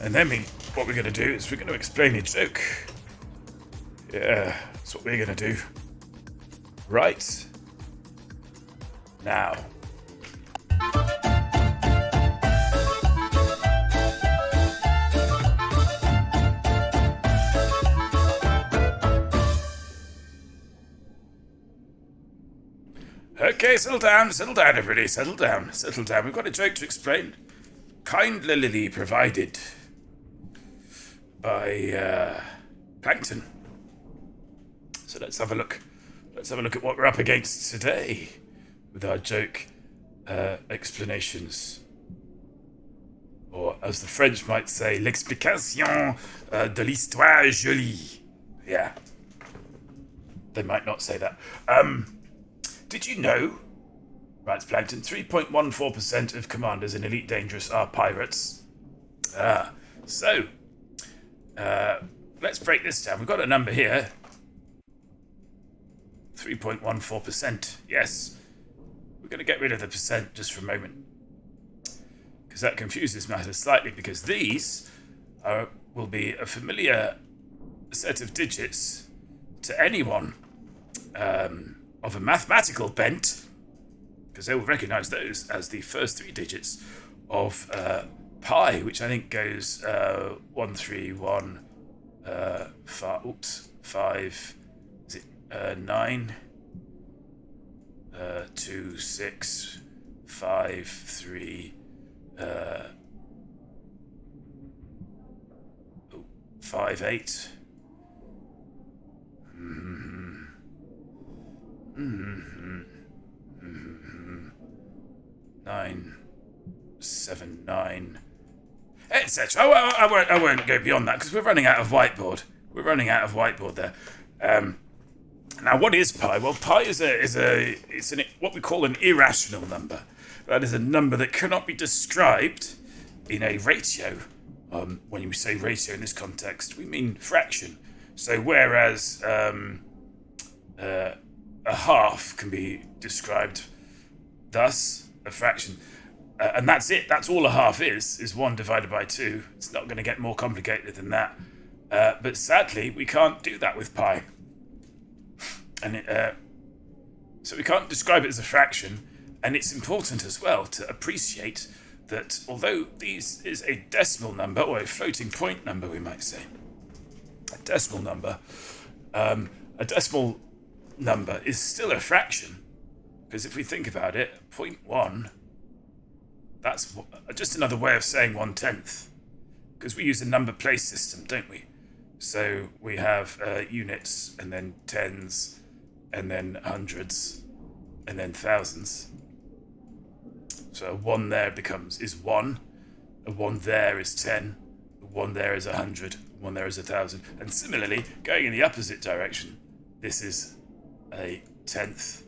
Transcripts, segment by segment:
And then what we're going to do is we're going to explain a joke. Yeah, that's what we're going to do. Right. Now. Okay, settle down, everybody, settle down. We've got a joke to explain. Kindly provided by Plankton. So let's have a look. Let's have a look at what we're up against today with our joke explanations. Or, as the French might say, l'explication de l'histoire jolie. Yeah. They might not say that. Did you know, writes Plankton, 3.14% of commanders in Elite Dangerous are pirates? So, let's break this down. We've got a number here. 3.14%. Yes. We're going to get rid of the percent just for a moment, because that confuses matters slightly, because these will be a familiar set of digits to anyone of a mathematical bent, because they will recognise those as the first three digits of pi, which I think goes 131 5. Is it 9 2 6 5 3 5 8. 9 7 9, etc. I won't go beyond that, because we're running out of whiteboard. There. Now, what is pi? Well, pi is what we call an irrational number. That is a number that cannot be described in a ratio. When we say ratio in this context, we mean fraction. So whereas a half can be described thus, a fraction, and that's it. That's all a half is 1 divided by 2. It's not going to get more complicated than that. But sadly, we can't do that with pi. And so we can't describe it as a fraction. And it's important as well to appreciate that although this is a decimal number, or a floating point number, we might say, a decimal number is still a fraction. Because if we think about it, 0.1, that's just another way of saying 1/10. Because we use a number place system, don't we? So we have units, and then tens, and then hundreds, and then thousands. So a 1 there is 1, a 1 there is 10, a 1 there is 100, 1 there is 1,000. And similarly, going in the opposite direction, this is a tenth,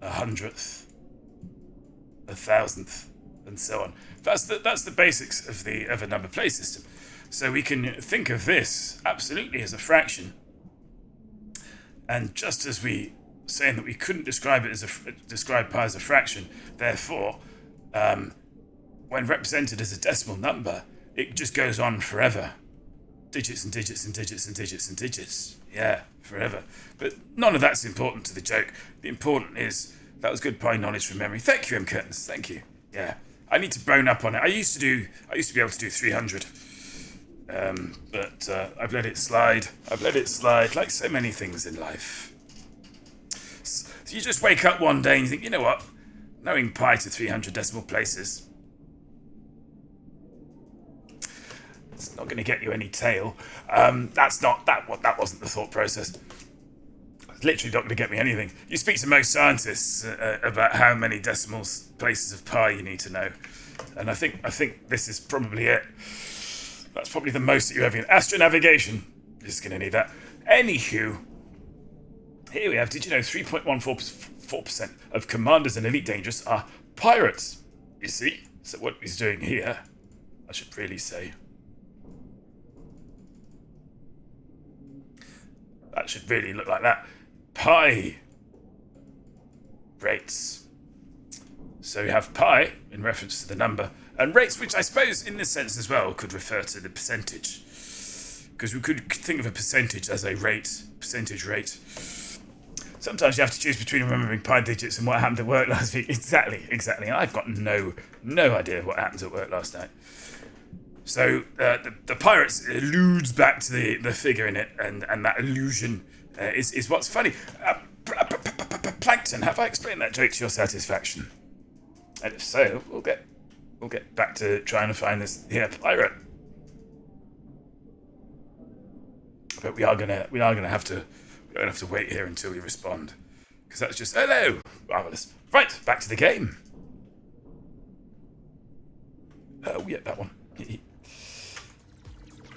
a hundredth, a thousandth, and so on. That's the basics of a number place system. So we can think of this absolutely as a fraction. And just as we saying that we couldn't describe pi as a fraction, therefore, when represented as a decimal number, it just goes on forever. Digits and digits and digits and digits and digits. Yeah, forever. But none of that's important to the joke. The important is, that was good pi knowledge from memory. Thank you, M. Curtains. Thank you. Yeah. I need to bone up on it. I used to be able to do 300. But I've let it slide. Like so many things in life. So you just wake up one day and you think, you know what? Knowing pi to 300 decimal places, it's not going to get you any tail. That wasn't the thought process. It's literally not going to get me anything. You speak to most scientists about how many decimal places of pi you need to know, and I think this is probably it. That's probably the most that you ever get. Astronavigation, you're just going to need that. Anywho, here we have. Did you know 3.14% of commanders in Elite Dangerous are pirates? You see. So what he's doing here, I should really say. That should really look like that. Pi rates So you have pi in reference to the number, and rates, which I suppose in this sense as well could refer to the percentage, because we could think of a percentage as a rate, percentage rate. Sometimes you have to choose between remembering pi digits and what happened at work last week. Exactly. And I've got no idea what happened at work last night. So the pirates alludes back to the figure in it, and that illusion is what's funny. Plankton, have I explained that joke to your satisfaction? And if so, we'll get back to trying to find this here pirate. But we are gonna have to wait here until we respond, because that's just hello, marvelous. Right, back to the game. Oh yeah, that one.